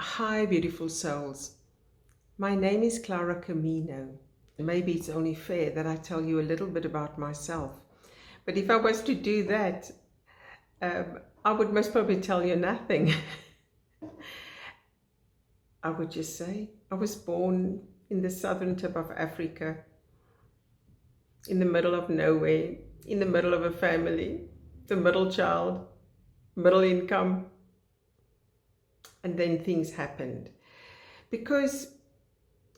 Hi, beautiful souls. My name is Clara Camino. Maybe it's only fair that I tell you a little bit about myself. But if I was to do that, I would most probably tell you nothing. I would just say I was born in the southern tip of Africa, in the middle of nowhere, in the middle of a family, the middle child, middle income. And then things happened. Because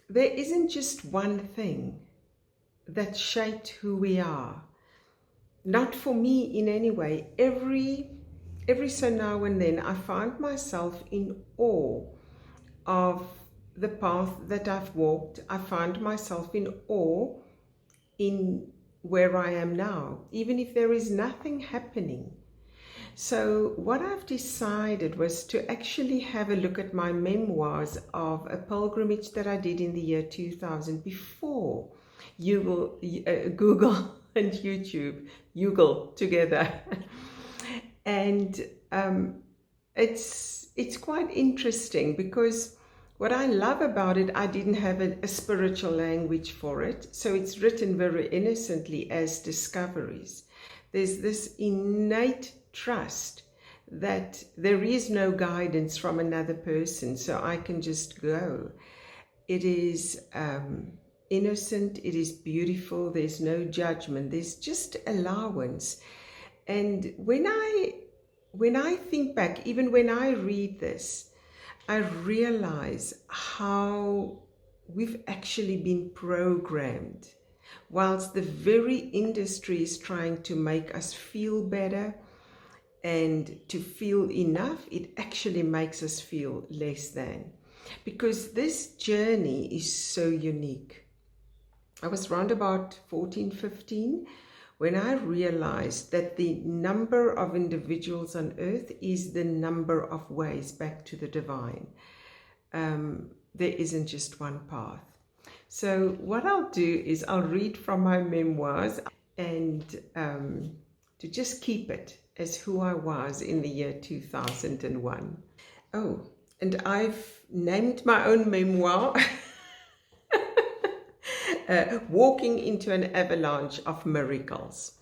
there isn't just one thing that shaped who we are. Not for me in any way. Every so now and then I find myself in awe of the path that I've walked. I find myself in awe in where I am now, even if there is nothing happening. So what I've decided was to actually have a look at my memoirs of a pilgrimage that I did in the year 2000 before Google and YouTube, Google together. And it's quite interesting because what I love about it, I didn't have a spiritual language for it. So it's written very innocently as discoveries. There's this innate trust that there is no guidance from another person, so I can just go. It is innocent, it is beautiful, there's no judgment, there's just allowance. And when I think back, even when I read this, I realize how we've actually been programmed. Whilst the very industry is trying to make us feel better and to feel enough, it actually makes us feel less than. Because this journey is so unique. I was around about 14, 15 when I realized that the number of individuals on earth is the number of ways back to the divine. There isn't just one path. So what I'll do is I'll read from my memoirs and to just keep it as who I was in the year 2001. Oh, and I've named my own memoir Walking into an Avalanche of Miracles.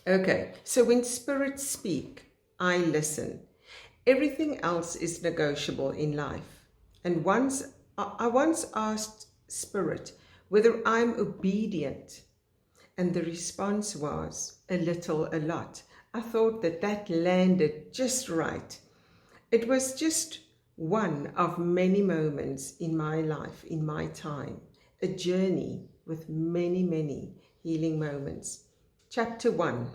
Okay, so when spirits speak, I listen. Everything else is negotiable in life. And I once asked Spirit whether I'm obedient, and the response was a little, a lot. I thought that landed just right. It was just one of many moments in my life, in my time, a journey with many, many healing moments. Chapter 1,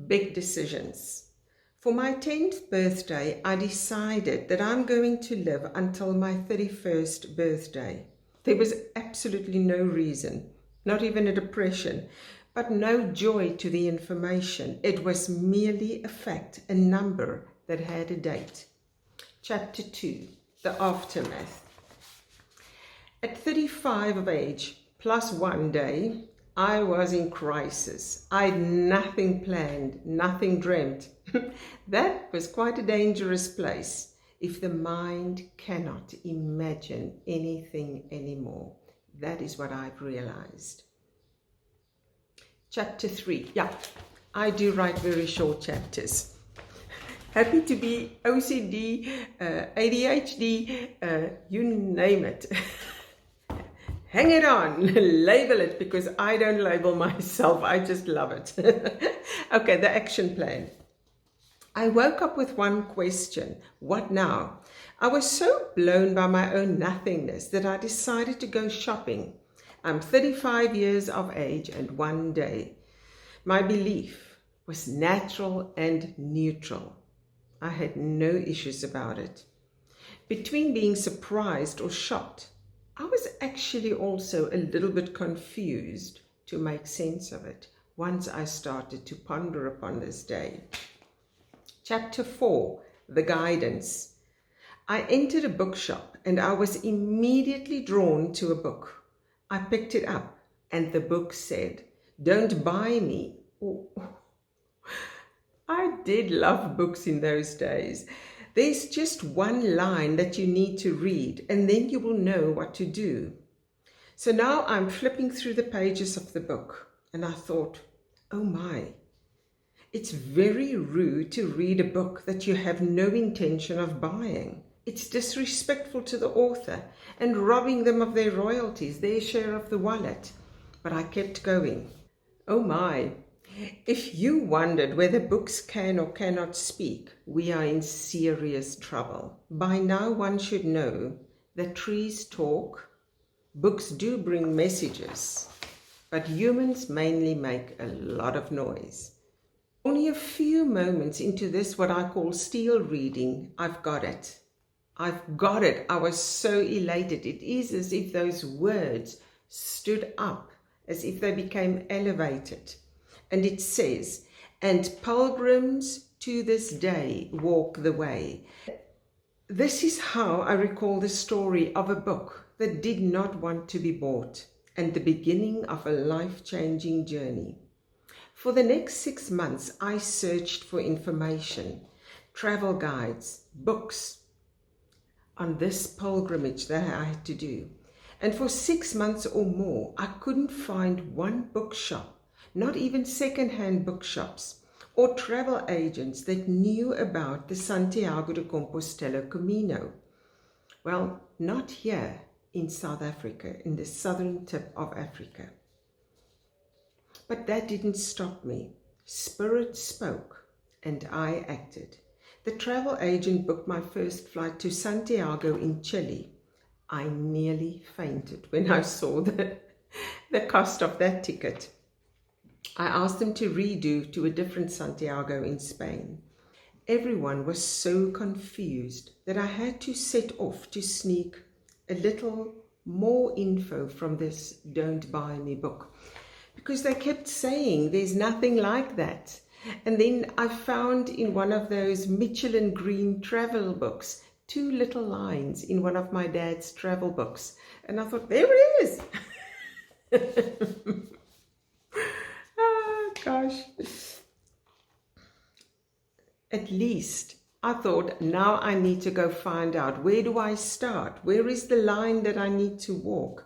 Big Decisions. For my 10th birthday, I decided that I'm going to live until my 31st birthday. There was absolutely no reason, not even a depression, but no joy to the information. It was merely a fact, a number that had a date. Chapter 2, The Aftermath. At 35 of age, plus 1 day, I was in crisis. I'd nothing planned, nothing dreamt. That was quite a dangerous place if the mind cannot imagine anything anymore. That is what I've realized. Chapter 3. Yeah, I do write very short chapters. Happy to be OCD, ADHD, you name it. Hang it on, label it, because I don't label myself, I just love it. Okay, the action plan. I woke up with one question: what now? I was so blown by my own nothingness that I decided to go shopping. I'm 35 years of age and 1 day. My belief was natural and neutral. I had no issues about it. Between being surprised or shocked, I was actually also a little bit confused to make sense of it once I started to ponder upon this day. Chapter 4, The Guidance. I entered a bookshop and I was immediately drawn to a book. I picked it up and the book said, "Don't buy me." Oh, I did love books in those days. There's just one line that you need to read, and then you will know what to do. So now I'm flipping through the pages of the book, and I thought, oh my, it's very rude to read a book that you have no intention of buying. It's disrespectful to the author and robbing them of their royalties, their share of the wallet. But I kept going. Oh my, if you wondered whether books can or cannot speak, we are in serious trouble. By now one should know that trees talk, books do bring messages, but humans mainly make a lot of noise. Only a few moments into this, what I call steel reading, I've got it. I've got it. I was so elated. It is as if those words stood up, as if they became elevated. And it says, and pilgrims to this day walk the way. This is how I recall the story of a book that did not want to be bought and the beginning of a life-changing journey. For the next 6 months, I searched for information, travel guides, books on this pilgrimage that I had to do. And for 6 months or more, I couldn't find one bookshop, not even second-hand bookshops or travel agents that knew about the Santiago de Compostela Camino. Well, not here in South Africa, in the southern tip of Africa. But that didn't stop me. Spirit spoke and I acted. The travel agent booked my first flight to Santiago in Chile. I nearly fainted when I saw the cost of that ticket. I asked them to redo to a different Santiago in Spain. Everyone was so confused that I had to set off to sneak a little more info from this Don't Buy Me book, because they kept saying there's nothing like that. And then I found in one of those Michelin green travel books 2 little lines in one of my dad's travel books. And I thought, there it is. Oh, gosh. At least I thought, now I need to go find out, where do I start? Where is the line that I need to walk?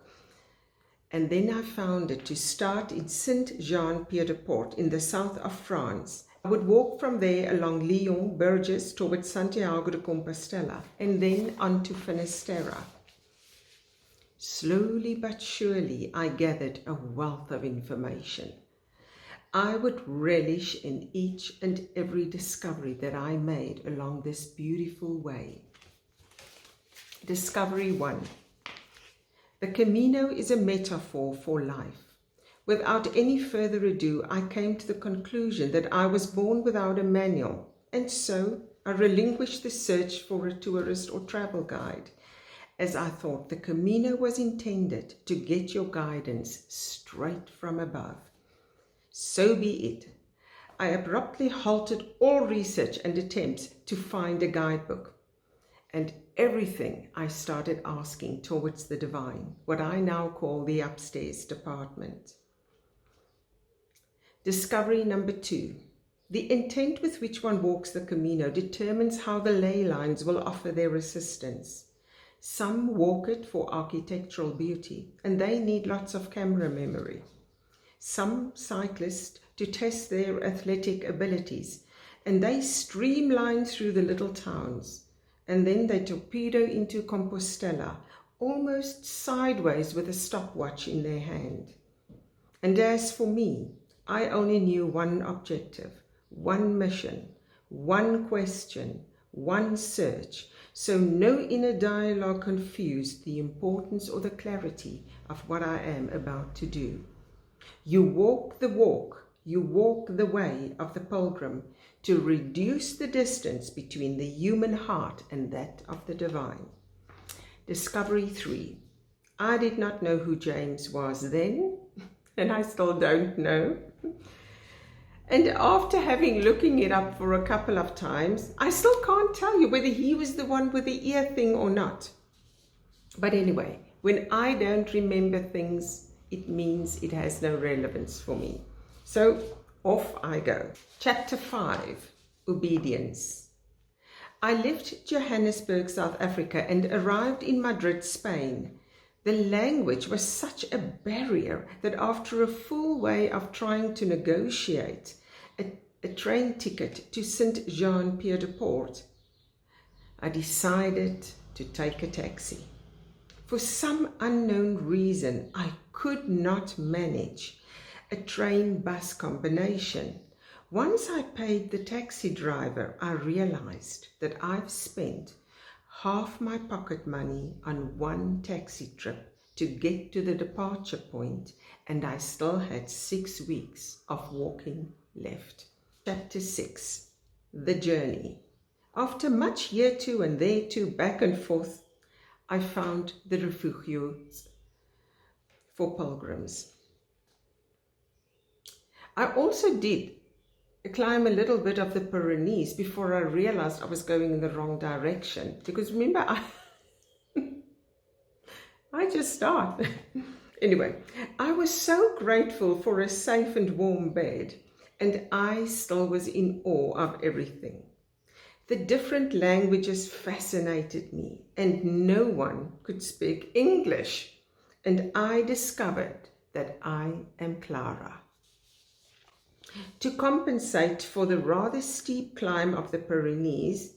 And then I found it to start in Saint-Jean-Pied-de-Port in the south of France. I would walk from there along Lyon, Burgess, towards Santiago de Compostela, and then on to Finisterre. Slowly but surely, I gathered a wealth of information. I would relish in each and every discovery that I made along this beautiful way. Discovery 1. The Camino is a metaphor for life. Without any further ado, I came to the conclusion that I was born without a manual, and so I relinquished the search for a tourist or travel guide, as I thought the Camino was intended to get your guidance straight from above. So be it. I abruptly halted all research and attempts to find a guidebook, and everything I started asking towards the divine, what I now call the upstairs department. Discovery number 2. The intent with which one walks the Camino determines how the ley lines will offer their assistance. Some walk it for architectural beauty, and they need lots of camera memory. Some cyclists to test their athletic abilities, and they streamline through the little towns, and then they torpedo into Compostela, almost sideways with a stopwatch in their hand. And as for me, I only knew one objective, one mission, one question, one search, so no inner dialogue confused the importance or the clarity of what I am about to do. You walk the walk, you walk the way of the pilgrim to reduce the distance between the human heart and that of the divine. Discovery 3. I did not know who James was then, and I still don't know. And after looking it up for a couple of times, I still can't tell you whether he was the one with the ear thing or not. But anyway, when I don't remember things, it means it has no relevance for me. So off I go. Chapter 5, Obedience. I left Johannesburg, South Africa, and arrived in Madrid, Spain. The language was such a barrier that after a full way of trying to negotiate a train ticket to Saint-Jean-Pied-de-Port, I decided to take a taxi. For some unknown reason, I could not manage a train-bus combination. Once I paid the taxi driver, I realized that I've spent half my pocket money on one taxi trip to get to the departure point, and I still had 6 weeks of walking left. Chapter 6. The Journey. After much here too and there too, back and forth, I found the refugios for pilgrims. I also did climb a little bit of the Pyrenees before I realized I was going in the wrong direction. Because remember, I just started. Anyway, I was so grateful for a safe and warm bed, and I still was in awe of everything. The different languages fascinated me, and no one could speak English. And I discovered that I am Clara. To compensate for the rather steep climb of the Pyrenees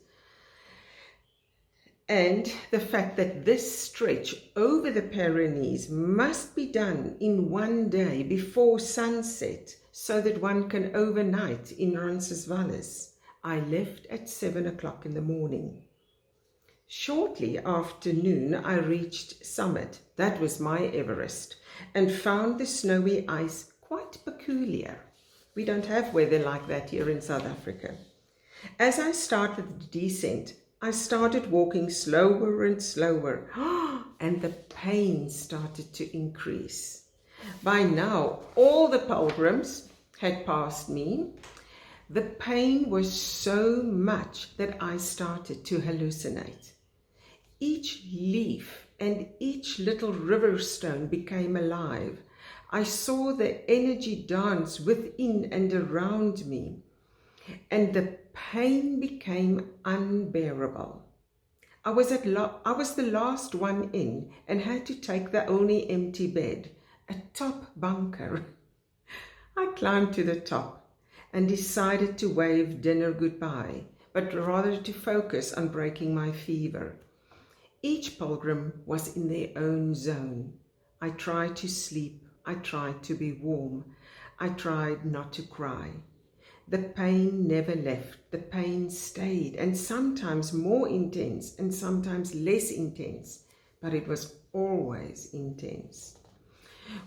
and the fact that this stretch over the Pyrenees must be done in one day before sunset so that one can overnight in Roncesvalles, I left at 7 o'clock in the morning. Shortly after noon, I reached summit, that was my Everest, and found the snowy ice quite peculiar. We don't have weather like that here in South Africa. As I started the descent, I started walking slower and slower, and the pain started to increase. By now, all the pilgrims had passed me. The pain was so much that I started to hallucinate. Each leaf and each little river stone became alive. I saw the energy dance within and around me, and the pain became unbearable. I was the last one in and had to take the only empty bed, a top bunker. I climbed to the top and decided to wave dinner goodbye, but rather to focus on breaking my fever. Each pilgrim was in their own zone. I tried to sleep. I tried to be warm. I tried not to cry. The pain never left. The pain stayed, and sometimes more intense and sometimes less intense, but it was always intense.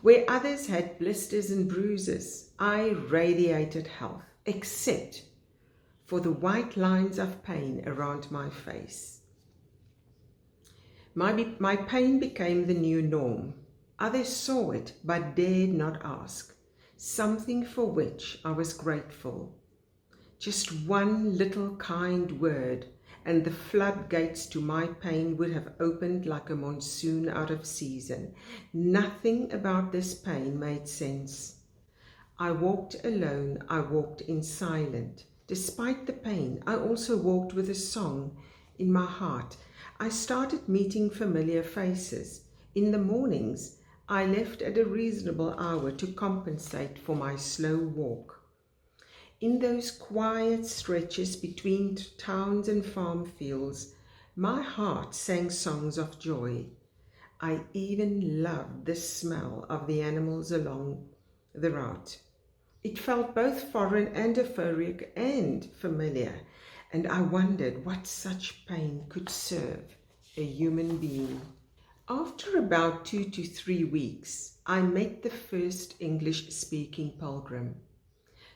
Where others had blisters and bruises, I radiated health, except for the white lines of pain around my face. My pain became the new norm. Others saw it, but dared not ask, something for which I was grateful. Just one little kind word, and the floodgates to my pain would have opened like a monsoon out of season. Nothing about this pain made sense. I walked alone, I walked in silence. Despite the pain, I also walked with a song in my heart. I started meeting familiar faces. In the mornings, I left at a reasonable hour to compensate for my slow walk. In those quiet stretches between towns and farm fields, my heart sang songs of joy. I even loved the smell of the animals along the route. It felt both foreign and euphoric and familiar, and I wondered what such pain could serve a human being. After about 2 to 3 weeks, I met the first English-speaking pilgrim.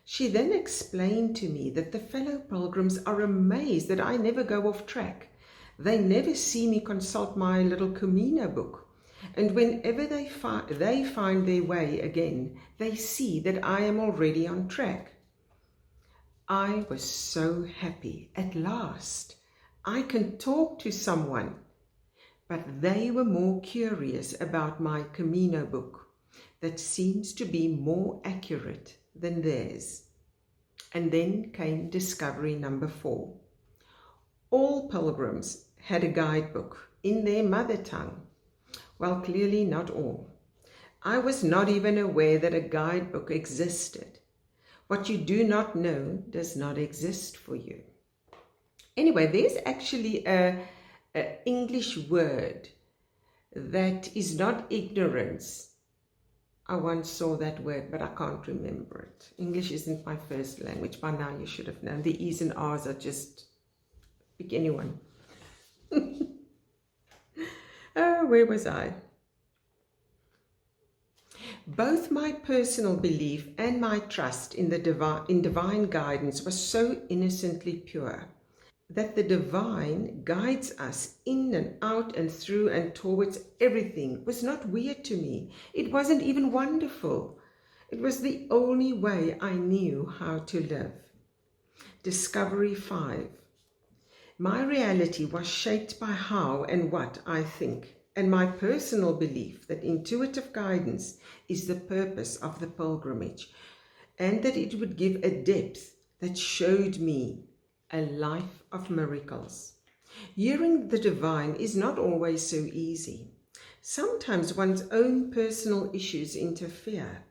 She then explained to me that the fellow pilgrims are amazed that I never go off track. They never see me consult my little Camino book, and whenever they find their way again, they see that I am already on track. I was so happy. At last, I can talk to someone. But they were more curious about my Camino book that seems to be more accurate than theirs. And then came discovery number 4. All pilgrims had a guidebook in their mother tongue. Well, clearly not all. I was not even aware that a guidebook existed. What you do not know does not exist for you. Anyway, there's actually a English word that is not ignorance. I once saw that word, but I can't remember it. English isn't my first language. By now you should have known. The E's and R's are just, pick anyone. Where was I? Both my personal belief and my trust in divine guidance was so innocently pure that the divine guides us in and out and through and towards everything was not weird to me. It wasn't even wonderful. It was the only way I knew how to live. Discovery 5. My reality was shaped by how and what I think, and my personal belief that intuitive guidance is the purpose of the pilgrimage, and that it would give a depth that showed me a life of miracles. Hearing the divine is not always so easy. Sometimes one's own personal issues interfere.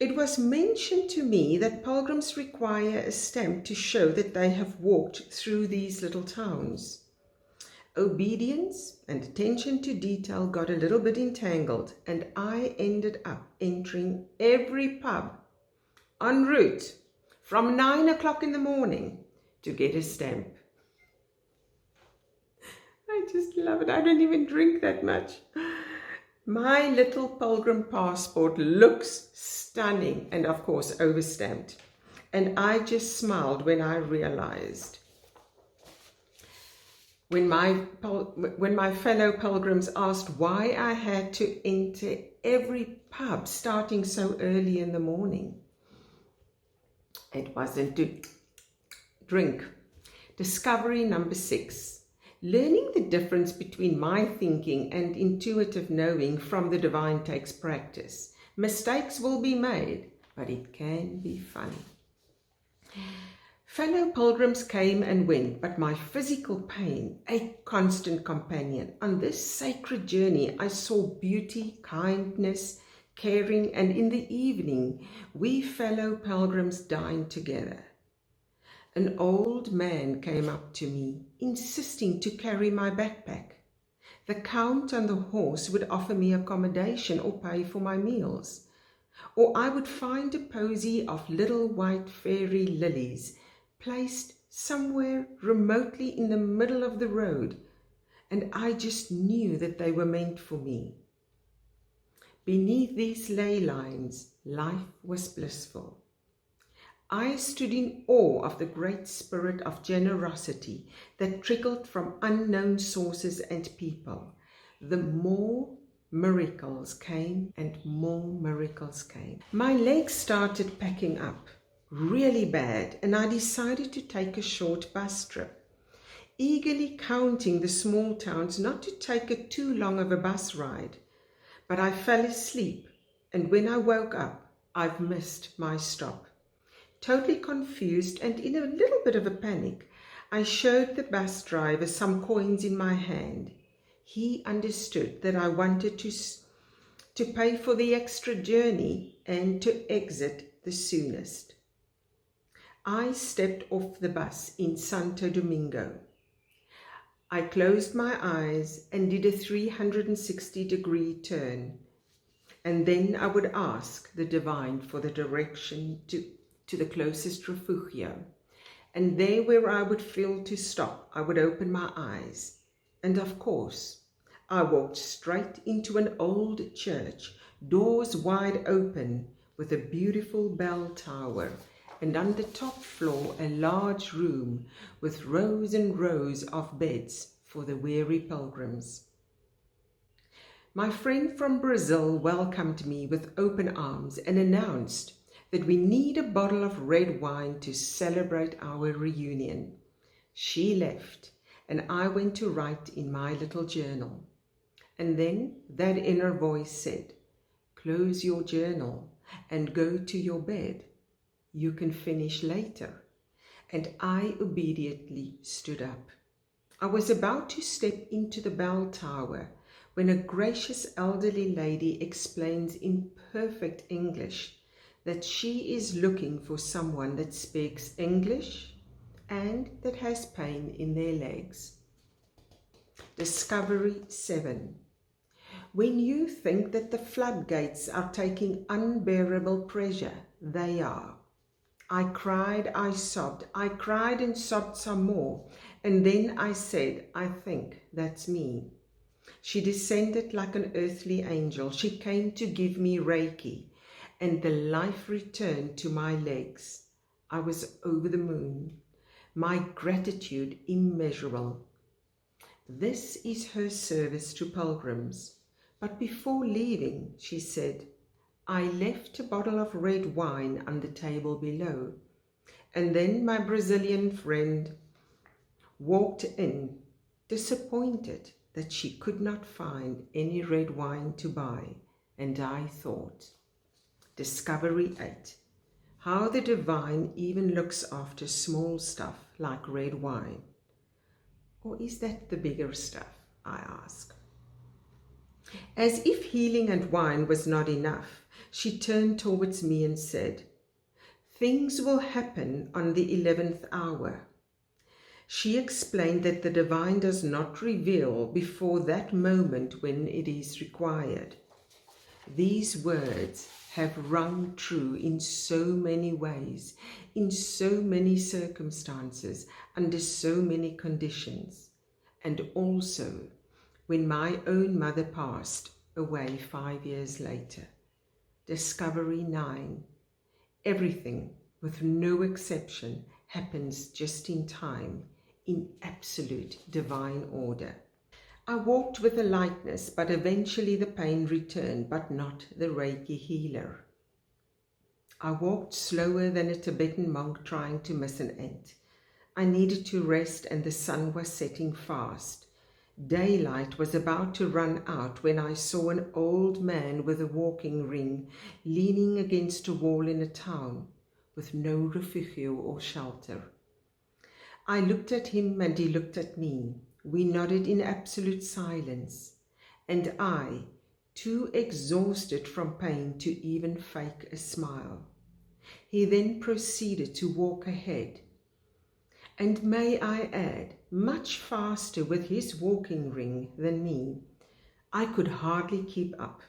It was mentioned to me that pilgrims require a stamp to show that they have walked through these little towns. Obedience and attention to detail got a little bit entangled, and I ended up entering every pub en route from 9 o'clock in the morning to get a stamp. I just love it. I don't even drink that much. My little pilgrim passport looks stunning and of course overstamped. And I just smiled when I realized. When my fellow pilgrims asked why I had to enter every pub starting so early in the morning. It wasn't to drink. Discovery number 6. Learning the difference between my thinking and intuitive knowing from the divine takes practice. Mistakes will be made, but it can be fun. Fellow pilgrims came and went, but my physical pain, a constant companion. On this sacred journey, I saw beauty, kindness, caring, and in the evening, we fellow pilgrims dined together. An old man came up to me, insisting to carry my backpack. The count on the horse would offer me accommodation or pay for my meals, or I would find a posy of little white fairy lilies placed somewhere remotely in the middle of the road, and I just knew that they were meant for me. Beneath these ley lines, life was blissful. I stood in awe of the great spirit of generosity that trickled from unknown sources and people. The more miracles came and more miracles came. My legs started packing up really bad, and I decided to take a short bus trip, eagerly counting the small towns not to take it too long of a bus ride. But I fell asleep, and when I woke up, I've missed my stop. Totally confused and in a little bit of a panic, I showed the bus driver some coins in my hand. He understood that I wanted to pay for the extra journey and to exit the soonest. I stepped off the bus in Santo Domingo. I closed my eyes and did a 360-degree turn, and then I would ask the divine for the direction to the closest refugio, and there where I would feel to stop, I would open my eyes, and of course, I walked straight into an old church, doors wide open, with a beautiful bell tower, and on the top floor a large room with rows and rows of beds for the weary pilgrims. My friend from Brazil welcomed me with open arms and announced that we need a bottle of red wine to celebrate our reunion. She left, and I went to write in my little journal. And then that inner voice said, "Close your journal and go to your bed. You can finish later." and I obediently stood up. I was about to step into the bell tower when a gracious elderly lady explains in perfect English that she is looking for someone that speaks English and that has pain in their legs. Discovery 7. When you think that the floodgates are taking unbearable pressure, they are. I cried, I sobbed, I cried and sobbed some more, and then I said, I think that's me. She descended like an earthly angel. She came to give me Reiki, and the life returned to my legs. I was over the moon. My gratitude immeasurable. This is her service to pilgrims. But before leaving, she said, I left a bottle of red wine on the table below, and then my Brazilian friend walked in, disappointed that she could not find any red wine to buy, and I thought. Discovery 8. How the divine even looks after small stuff like red wine. Or is that the bigger stuff, I ask. As if healing and wine was not enough, she turned towards me and said, things will happen on the 11th hour. She explained that the divine does not reveal before that moment when it is required. These words have rung true in so many ways, in so many circumstances, under so many conditions, and also when my own mother passed away 5 years later. Discovery 9. Everything, with no exception, happens just in time, in absolute divine order. I walked with a lightness, but eventually the pain returned, but not the Reiki healer. I walked slower than a Tibetan monk trying to miss an ant. I needed to rest, and the sun was setting fast. Daylight was about to run out when I saw an old man with a walking ring leaning against a wall in a town with no refugio or shelter. I looked at him and he looked at me. We nodded in absolute silence, and I, too exhausted from pain to even fake a smile. He then proceeded to walk ahead, and may I add, much faster with his walking ring than me. I could hardly keep up.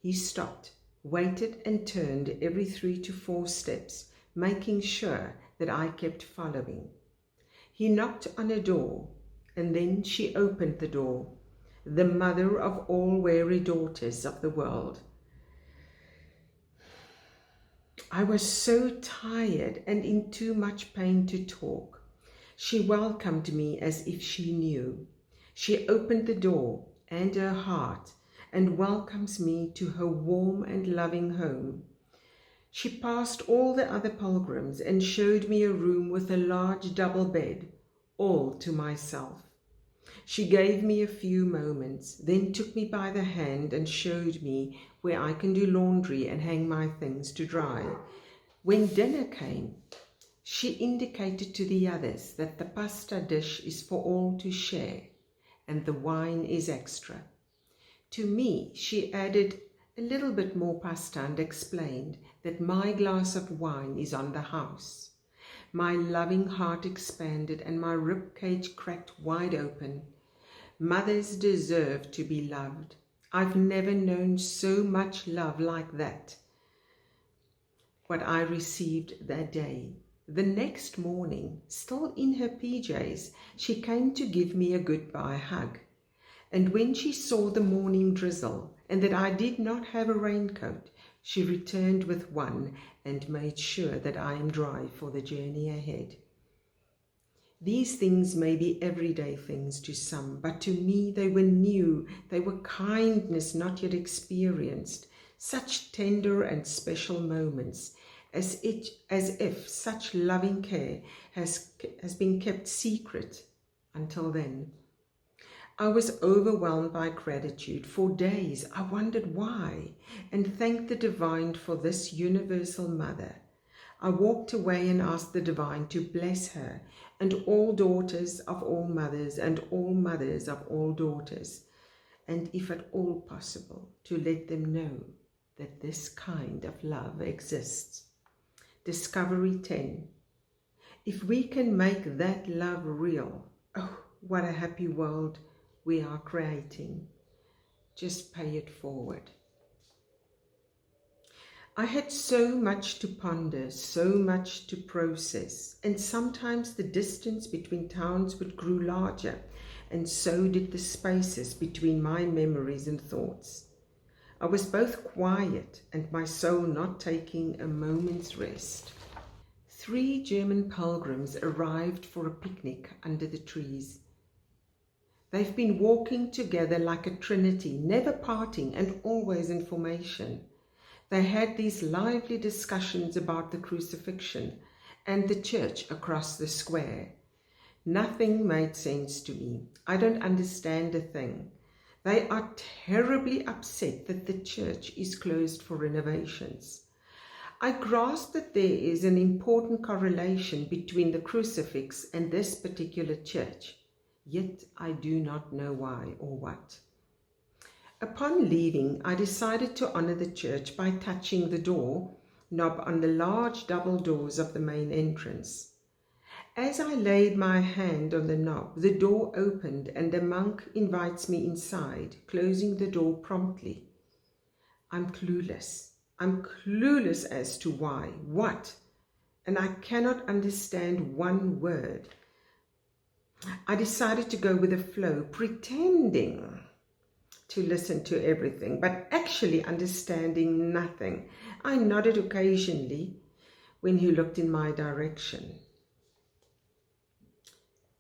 He stopped, waited and turned every 3 to 4 steps, making sure that I kept following. He knocked on a door, and then she opened the door, the mother of all weary daughters of the world. I was so tired and in too much pain to talk. She welcomed me as if she knew. She opened the door and her heart and welcomes me to her warm and loving home. She passed all the other pilgrims and showed me a room with a large double bed, all to myself. She gave me a few moments, then took me by the hand and showed me where I can do laundry and hang my things to dry. When dinner came, she indicated to the others that the pasta dish is for all to share and the wine is extra. To me, she added a little bit more pasta and explained that my glass of wine is on the house. My loving heart expanded and my rib cage cracked wide open. Mothers deserve to be loved. I've never known so much love like that. What I received that day. The next morning, still in her PJs, she came to give me a goodbye hug. And when she saw the morning drizzle and that I did not have a raincoat, she returned with one and made sure that I am dry for the journey ahead. These things may be everyday things to some, but to me they were new. They were kindness not yet experienced, such tender and special moments, as if such loving care has been kept secret until then. I was overwhelmed by gratitude. For days I wondered why and thanked the divine for this universal mother. I walked away and asked the divine to bless her and all daughters of all mothers and all mothers of all daughters, and if at all possible, to let them know that this kind of love exists. Discovery 10. If we can make that love real, oh, what a happy world we are creating. Just pay it forward. I had so much to ponder, so much to process, and sometimes the distance between towns would grow larger, and so did the spaces between my memories and thoughts. I was both quiet and my soul not taking a moment's rest. 3 German pilgrims arrived for a picnic under the trees. They've been walking together like a trinity, never parting and always in formation. They had these lively discussions about the crucifixion and the church across the square. Nothing made sense to me. I don't understand a thing. They are terribly upset that the church is closed for renovations. I grasp that there is an important correlation between the crucifix and this particular church, yet I do not know why or what. Upon leaving, I decided to honor the church by touching the door knob on the large double doors of the main entrance. As I laid my hand on the knob, the door opened and a monk invites me inside, closing the door promptly. I'm clueless. I'm clueless as to why, what, and I cannot understand one word. I decided to go with the flow, pretending to listen to everything, but actually understanding nothing. I nodded occasionally when he looked in my direction.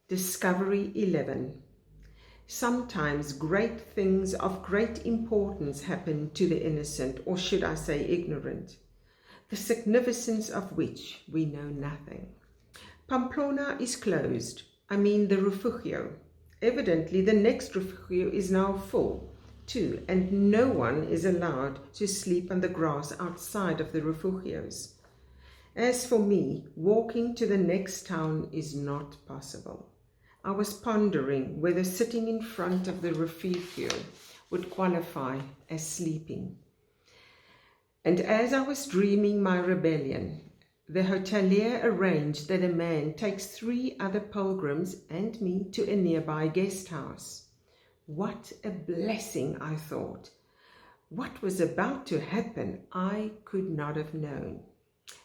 Discovery 11. Sometimes great things of great importance happen to the innocent, or should I say ignorant, the significance of which we know nothing. Pamplona is closed, I mean the refugio. Evidently the next refugio is now full too, and no one is allowed to sleep on the grass outside of the refugios. As for me, walking to the next town is not possible. I was pondering whether sitting in front of the refugio would qualify as sleeping. And as I was dreaming my rebellion, the hotelier arranged that a man takes 3 other pilgrims and me to a nearby guest house. What a blessing, I thought. What was about to happen, I could not have known.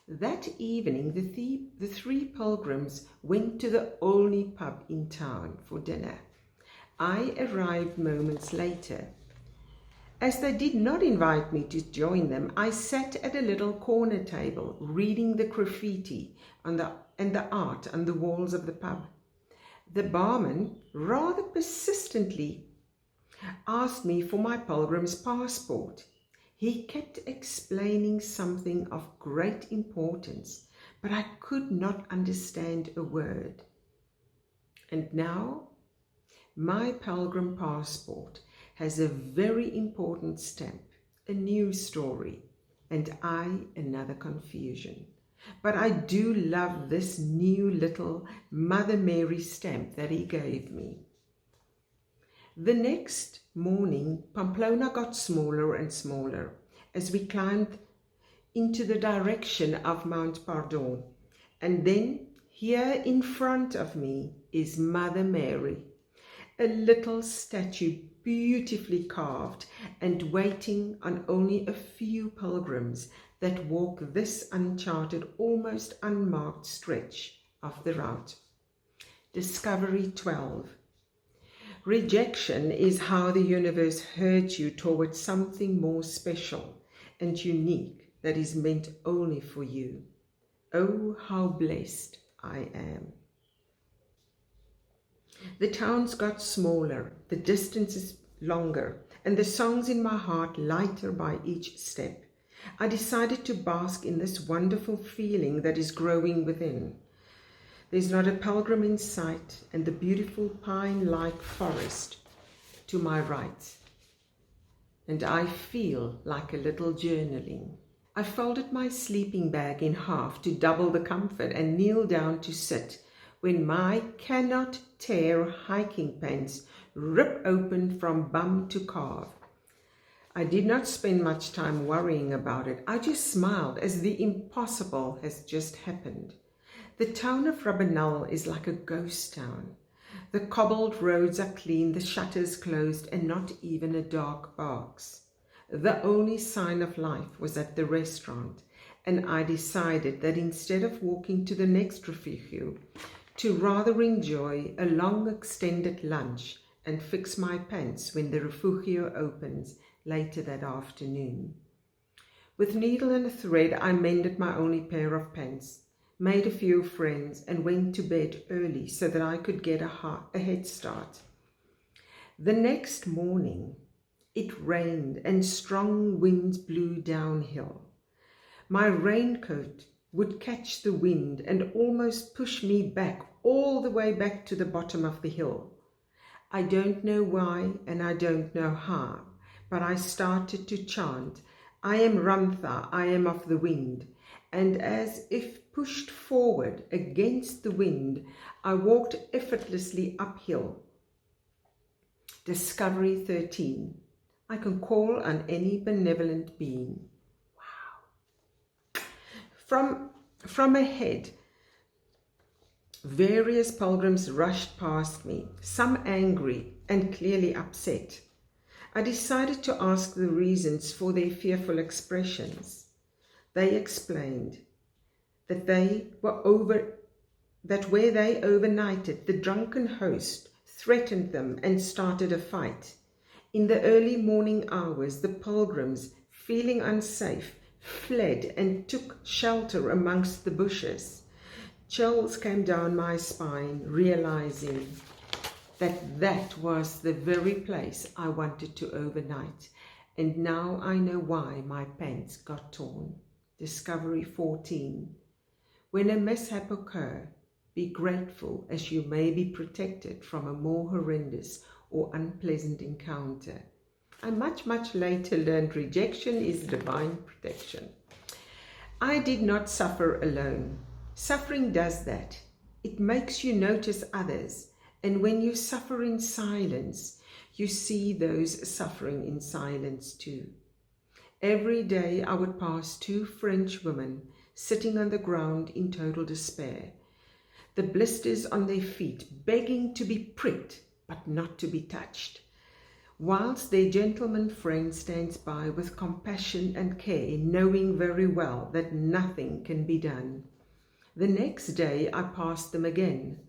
That evening, the 3 pilgrims went to the only pub in town for dinner. I arrived moments later. As they did not invite me to join them, I sat at a little corner table, reading the graffiti and the art on the walls of the pub. The barman rather persistently asked me for my pilgrim's passport. He kept explaining something of great importance, but I could not understand a word. And now, my pilgrim passport has a very important stamp, a new story, and I another confusion. But I do love this new little Mother Mary stamp that he gave me. The next morning, Pamplona got smaller and smaller as we climbed into the direction of Mount Pardon. And then, here in front of me is Mother Mary, a little statue beautifully carved and waiting on only a few pilgrims that walk this uncharted, almost unmarked stretch of the route. Discovery 12. Rejection is how the universe hurts you towards something more special and unique that is meant only for you. Oh, how blessed I am. The towns got smaller, the distances longer, and the songs in my heart lighter by each step. I decided to bask in this wonderful feeling that is growing within. There's not a pilgrim in sight, and the beautiful pine-like forest to my right. And I feel like a little journaling. I folded my sleeping bag in half to double the comfort and kneeled down to sit when my cannot tear hiking pants rip open from bum to calf. I did not spend much time worrying about it. I just smiled as the impossible has just happened. The town of Rabanal is like a ghost town. The cobbled roads are clean, the shutters closed, and not even a dog barks. The only sign of life was at the restaurant, and I decided that instead of walking to the next refugio, to rather enjoy a long extended lunch and fix my pants when the refugio opens later that afternoon. With needle and a thread, I mended my only pair of pants, made a few friends, and went to bed early so that I could get a head start. The next morning, it rained and strong winds blew downhill. My raincoat would catch the wind and almost push me back all the way back to the bottom of the hill. I don't know why and I don't know how, but I started to chant, "I am Ramtha, I am of the wind," and as if pushed forward against the wind, I walked effortlessly uphill. Discovery 13. I can call on any benevolent being. Wow. From ahead, various pilgrims rushed past me, some angry and clearly upset. I decided to ask the reasons for their fearful expressions. They explained that where they overnighted, the drunken host threatened them and started a fight. In the early morning hours, the pilgrims, feeling unsafe, fled and took shelter amongst the bushes. Chills came down my spine, realizing that was the very place I wanted to overnight, and now I know why my pants got torn. Discovery 14. When a mishap occurs, be grateful as you may be protected from a more horrendous or unpleasant encounter. I much later learned rejection is divine protection. I did not suffer alone. Suffering does that. It makes you notice others, and when you suffer in silence, you see those suffering in silence too. Every day I would pass 2 French women sitting on the ground in total despair, the blisters on their feet begging to be pricked but not to be touched, whilst their gentleman friend stands by with compassion and care, knowing very well that nothing can be done. The next day I passed them again.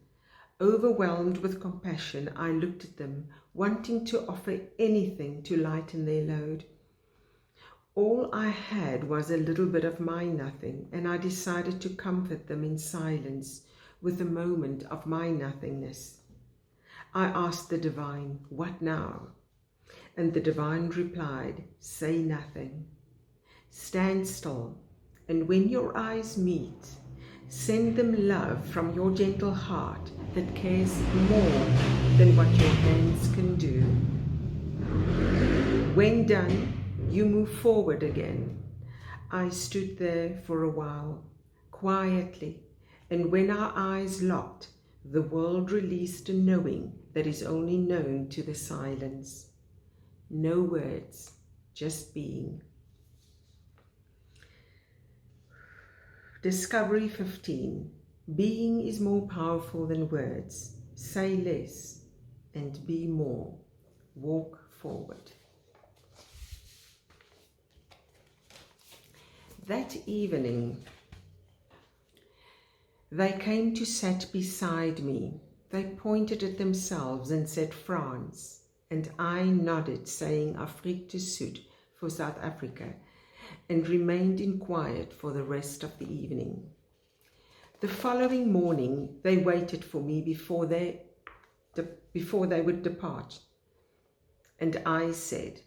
Overwhelmed with compassion, I looked at them, wanting to offer anything to lighten their load. All I had was a little bit of my nothing, and I decided to comfort them in silence with a moment of my nothingness. I asked the divine, "What now?" And the divine replied, "Say nothing. Stand still, and when your eyes meet, send them love from your gentle heart that cares more than what your hands can do. When done, you move forward again." I stood there for a while, quietly, and when our eyes locked, the world released a knowing that is only known to the silence. No words, just being. Discovery 15. Being is more powerful than words. Say less and be more. Walk forward. That evening, they came to sit beside me. They pointed at themselves and said France, and I nodded, saying Afrique du Sud for South Africa, and remained in quiet for the rest of the evening. The following morning, they waited for me before they would depart, and I said,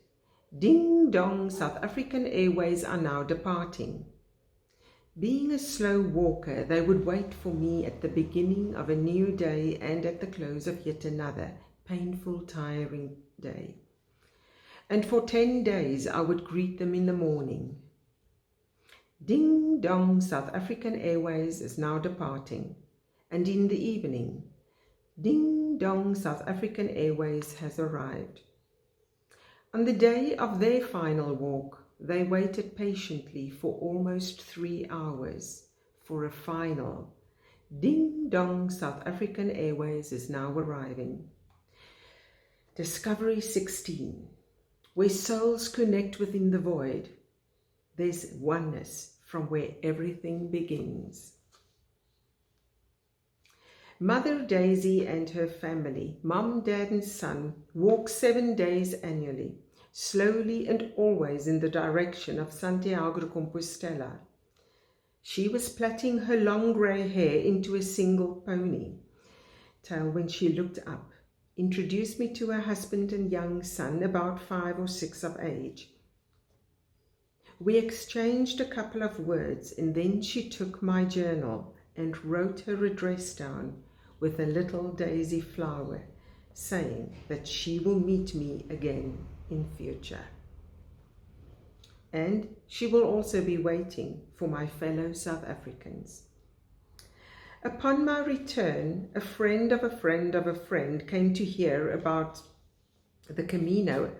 "Ding dong, South African Airways are now departing." Being a slow walker, they would wait for me at the beginning of a new day and at the close of yet another painful, tiring day. And for 10 days I would greet them in the morning. Ding dong, South African Airways is now departing. And in the evening, ding dong, South African Airways has arrived. On the day of their final walk, they waited patiently for almost 3 hours for a final. Ding dong, South African Airways is now arriving. Discovery 16. Where souls connect within the void, there's oneness from where everything begins. Mother Daisy and her family, Mom, Dad and son, walk 7 days annually, slowly and always in the direction of Santiago de Compostela. She was plaiting her long grey hair into a single pony tail when she looked up, introduced me to her husband and young son, about 5 or 6 of age. We exchanged a couple of words, and then she took my journal and wrote her address down with a little daisy flower, saying that she will meet me again in future. And she will also be waiting for my fellow South Africans. Upon my return, a friend of a friend of a friend came to hear about the Camino.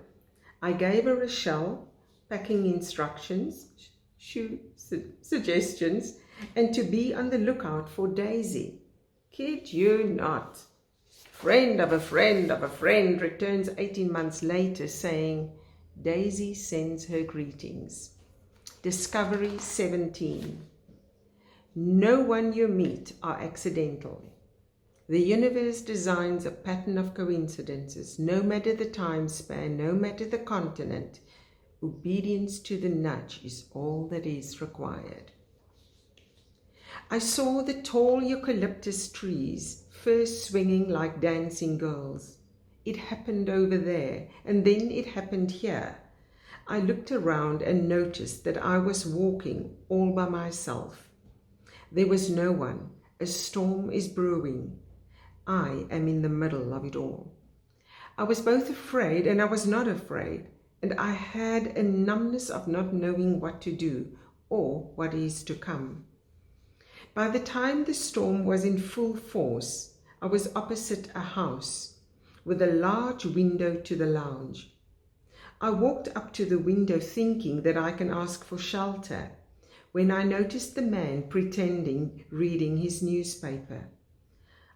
I gave her a shell, packing instructions, shoe suggestions, and to be on the lookout for Daisy. Kid you not. Friend of a friend of a friend returns 18 months later saying, Daisy sends her greetings. Discovery 17. No one you meet are accidental. The universe designs a pattern of coincidences, no matter the time span, no matter the continent. Obedience to the nudge is all that is required. I saw the tall eucalyptus trees first swinging like dancing girls. It happened over there, and then it happened here. I looked around and noticed that I was walking all by myself. There was no one. A storm is brewing. I am in the middle of it all. I was both afraid and I was not afraid, and I had a numbness of not knowing what to do or what is to come. By the time the storm was in full force, I was opposite a house with a large window to the lounge. I walked up to the window thinking that I can ask for shelter, when I noticed the man pretending reading his newspaper.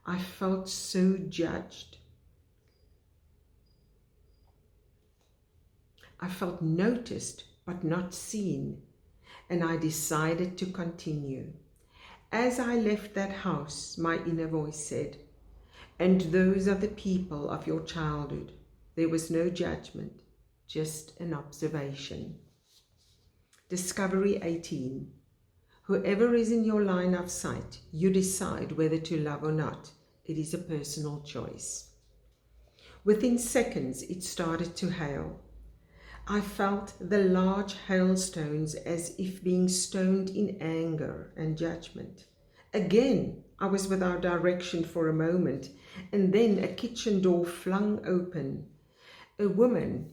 I felt so judged. I felt noticed but not seen, and I decided to continue. As I left that house, my inner voice said, and those are the people of your childhood. There was no judgment, just an observation. Discovery 18. Whoever is in your line of sight, you decide whether to love or not. It is a personal choice. Within seconds, it started to hail. I felt the large hailstones as if being stoned in anger and judgment. Again, I was without direction for a moment, and then a kitchen door flung open. A woman,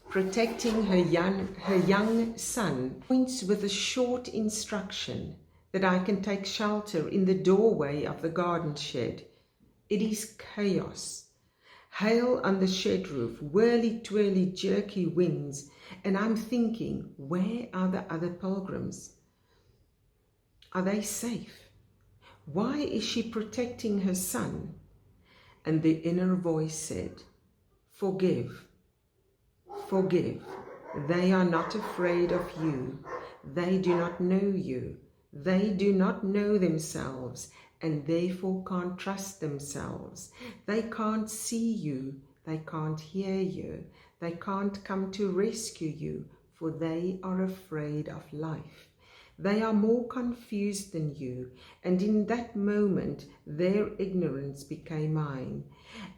protecting her young son, points with a short instruction that I can take shelter in the doorway of the garden shed. It is chaos. Hail on the shed roof, whirly-twirly, jerky winds, and I'm thinking, where are the other pilgrims? Are they safe? Why is she protecting her son? And the inner voice said, forgive, forgive. They are not afraid of you. They do not know you. They do not know themselves, and therefore can't trust themselves. They can't see you. They can't hear you. They can't come to rescue you, for they are afraid of life. They are more confused than you, and in that moment their ignorance became mine.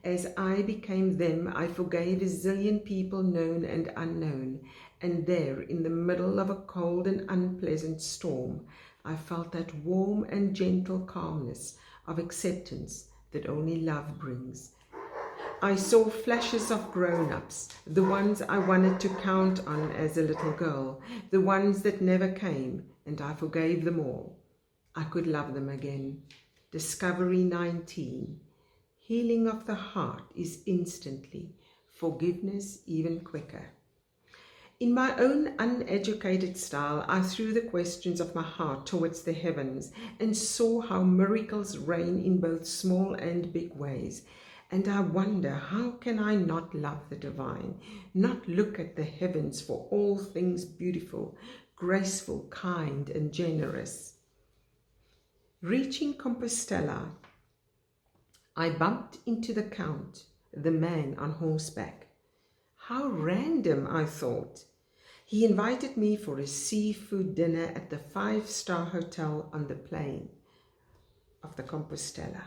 As I became them, I forgave a zillion people known and unknown, and there, in the middle of a cold and unpleasant storm, I felt that warm and gentle calmness of acceptance that only love brings. I saw flashes of grown-ups, the ones I wanted to count on as a little girl, the ones that never came, and I forgave them all. I could love them again. Discovery 19. Healing of the heart is instantly, forgiveness even quicker. In my own uneducated style, I threw the questions of my heart towards the heavens and saw how miracles reign in both small and big ways. And I wonder, how can I not love the divine, not look at the heavens for all things beautiful, graceful, kind, and generous? Reaching Compostela, I bumped into the Count, the man on horseback. How random, I thought. He invited me for a seafood dinner at the 5-star hotel on the plain of the Compostela.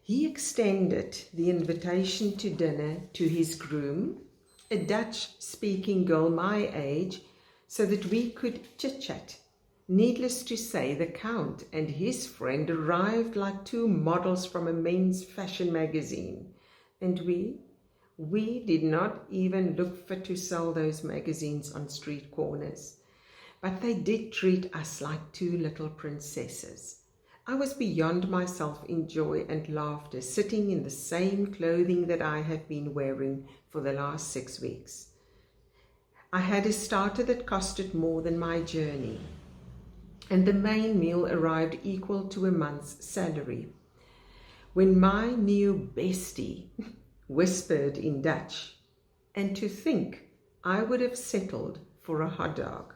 He extended the invitation to dinner to his groom, a Dutch-speaking girl my age, so that we could chit-chat. Needless to say, the Count and his friend arrived like two models from a men's fashion magazine, and we did not even look fit to sell those magazines on street corners. But they did treat us like two little princesses. I was beyond myself in joy and laughter, sitting in the same clothing that I have been wearing for the last 6 weeks. I had a starter that costed more than my journey, and the main meal arrived equal to a month's salary. When my new bestie whispered in Dutch, and to think I would have settled for a hot dog.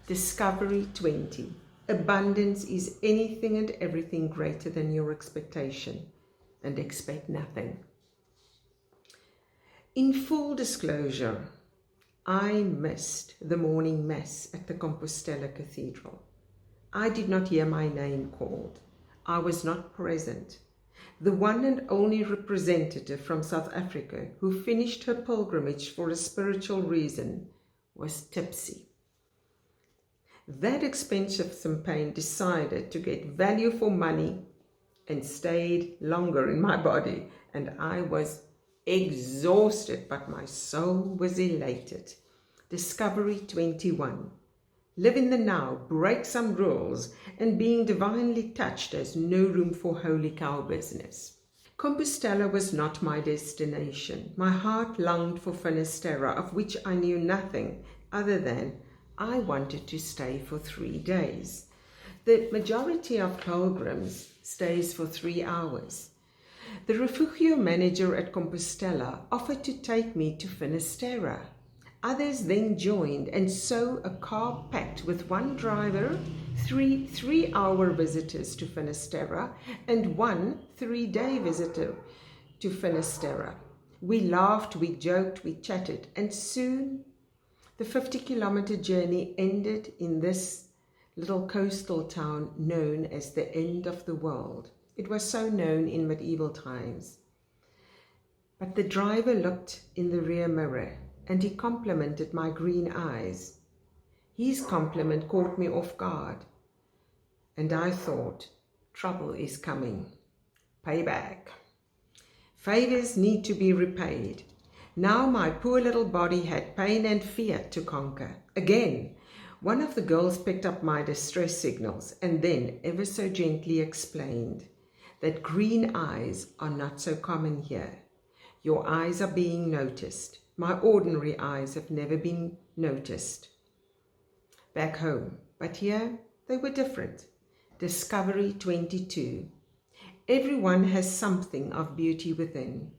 Discovery 20. Abundance is anything and everything greater than your expectation, and expect nothing. In full disclosure, I missed the morning mass at the Compostela Cathedral. I did not hear my name called. I was not present. The one and only representative from South Africa who finished her pilgrimage for a spiritual reason was tipsy. That expensive champagne decided to get value for money and stayed longer in my body, and I was exhausted, but my soul was elated. Discovery 21. Live in the now, break some rules, and being divinely touched has no room for holy cow business. Compostela was not my destination. My heart longed for Finisterre, of which I knew nothing other than I wanted to stay for 3 days. The majority of pilgrims stays for 3 hours. The refugio manager at Compostela offered to take me to Finisterre. Others then joined, and so a car packed with one driver, three-hour visitors to Finisterre, and one 3-day visitor to Finisterre. We laughed, we joked, we chatted, and soon the 50-kilometer journey ended in this little coastal town known as the end of the world. It was so known in medieval times. But the driver looked in the rear mirror, and he complimented my green eyes. His compliment caught me off guard, and I thought, trouble is coming. Payback. Favors need to be repaid. Now my poor little body had pain and fear to conquer. Again, one of the girls picked up my distress signals and then ever so gently explained that green eyes are not so common here. Your eyes are being noticed. My ordinary eyes have never been noticed back home, but here they were different. Discovery 22. Everyone has something of beauty within.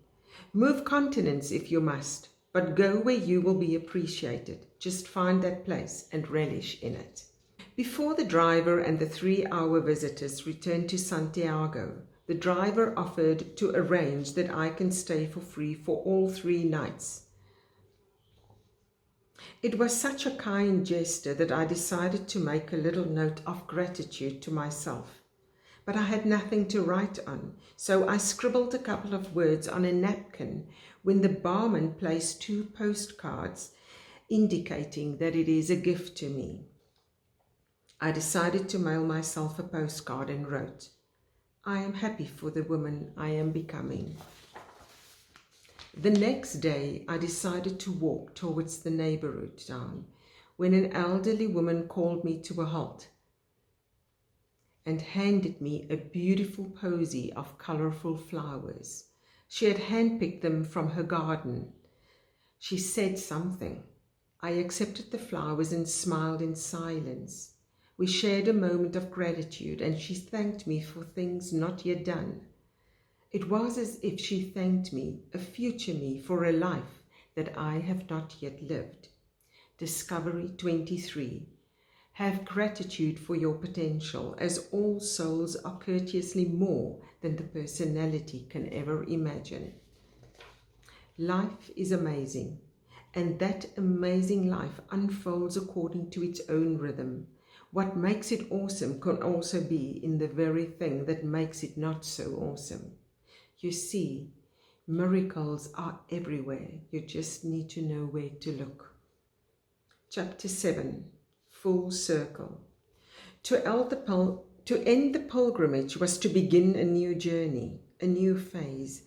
Move continents if you must, but go where you will be appreciated. Just find that place and relish in it. Before the driver and the 3-hour visitors returned to Santiago, the driver offered to arrange that I can stay for free for all 3 nights. It was such a kind gesture that I decided to make a little note of gratitude to myself. But I had nothing to write on, so I scribbled a couple of words on a napkin when the barman placed 2 postcards indicating that it is a gift to me. I decided to mail myself a postcard and wrote, I am happy for the woman I am becoming. The next day, I decided to walk towards the neighborhood town when an elderly woman called me to a halt and handed me a beautiful posy of colorful flowers. She had handpicked them from her garden. She said something. I accepted the flowers and smiled in silence. We shared a moment of gratitude, and she thanked me for things not yet done. It was as if she thanked me, a future me, for a life that I have not yet lived. Discovery 23. Have gratitude for your potential, as all souls are courteously more than the personality can ever imagine. Life is amazing, and that amazing life unfolds according to its own rhythm. What makes it awesome can also be in the very thing that makes it not so awesome. You see, miracles are everywhere. You just need to know where to look. Chapter 7. Full Circle. To end the pilgrimage was to begin a new journey, a new phase.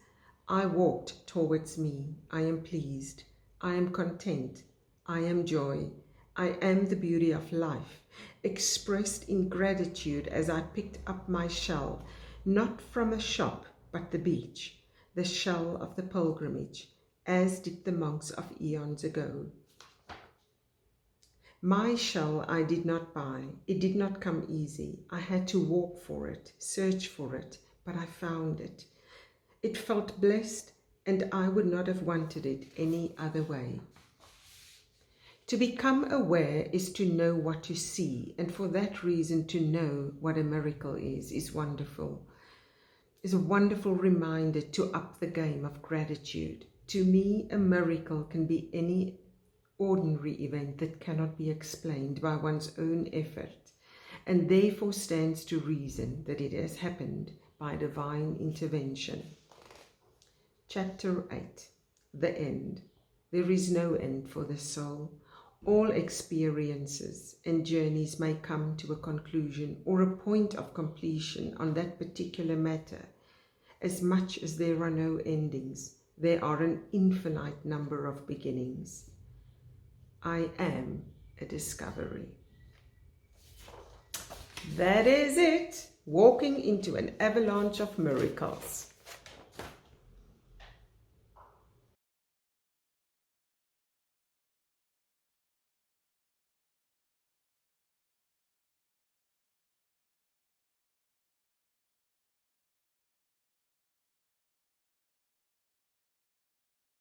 I walked towards me. I am pleased. I am content. I am joy. I am the beauty of life, expressed in gratitude as I picked up my shell, not from a shop, but the beach, the shell of the pilgrimage, as did the monks of eons ago. My shell I did not buy. It did not come easy. I had to walk for it, search for it, but I found it. It felt blessed, and I would not have wanted it any other way. To become aware is to know what to see, and for that reason to know what a miracle is wonderful. Is a wonderful reminder to up the game of gratitude. To me, a miracle can be any ordinary event that cannot be explained by one's own effort, and therefore stands to reason that it has happened by divine intervention. Chapter 8. The End. There is no end for the soul. All experiences and journeys may come to a conclusion or a point of completion on that particular matter. As much as there are no endings, there are an infinite number of beginnings. I am a discovery. That is it. Walking into an avalanche of miracles.